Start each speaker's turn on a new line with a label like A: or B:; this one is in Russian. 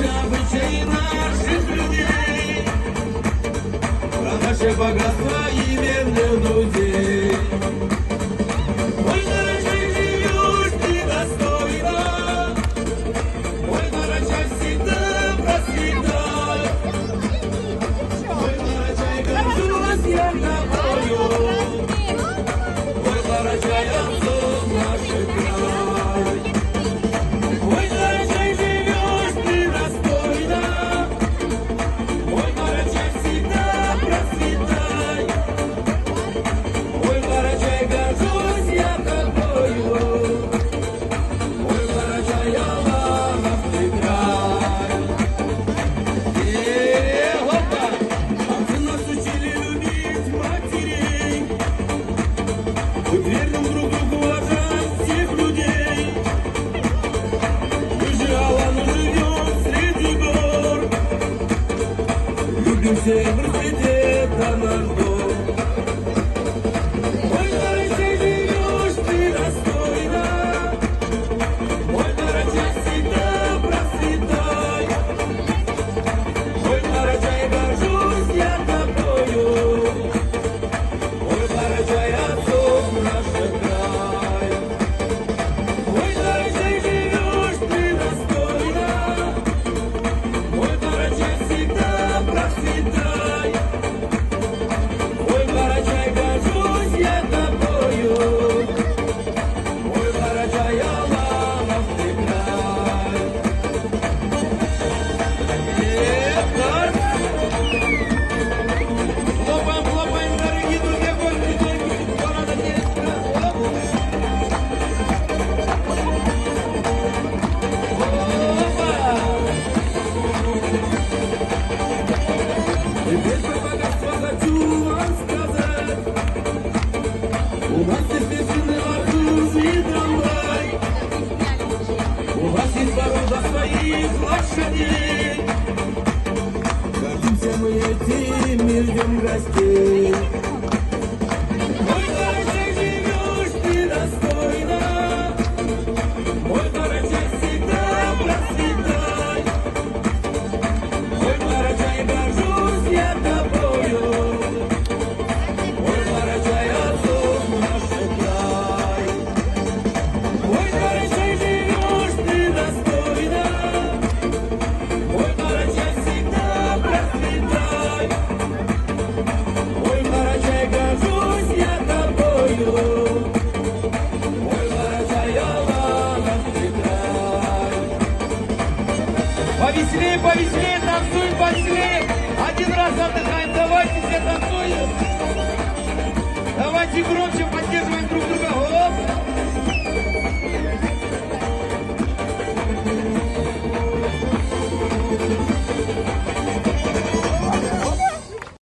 A: обычаи наших людей, про наше богатство и верных друзей. Ой, дорогой, живешь ты достойно, ой, дорогой, всегда процветай. Ой, дорогой, горжусь я тобою, ой, дорогой, отцов наших край. Ой, дорогой, живешь ты достойно, ой, дорогой, всегда процветай. Ой, дорогой, горжусь я тобою, ой, дорогой, Аллах ты край. Опа! Отцы нас учили любить матерей, быть верным друг другу, уважать всех людей. Мы же Аллану живем среди гор, любим всех, расцветет наш дом. Ой, дорогой, живешь ты достойно, ой, дорогой, всегда процветай. Ой, дорогой, горжусь я тобою, ой, дорогой, отцов наших край. Ой, дорогой, живешь ты достойно, ой, дорогой, всегда процветай. Ой, дорогой, горжусь я тобою, ой, дорогой, Аллах ты край. Хлопаем, хлопаем, дорогие друзья, гости, только города Терезина. Теперь про богатство хочу вам сказать. У нас есть бешеный арбуз и трамвай, у вас есть порода своих лошадей. Гордимся мы этим и ждем гостей. Ой, дорогой, живешь ты достойно, ой, дорогой, всегда процветай. Ой, дорогой, горжусь я тобою, ой, дорогой, отцов наших край. Ой, дорогой, живешь ты достойно, ой, дорогой, всегда процветай. Ой, дорогой, горжусь я тобою, ой, дорогой, Аллах ты край. Повеселее, повеселее, танцуем повеселее. Один раз отдыхаем, давайте все танцуем. Давайте громче.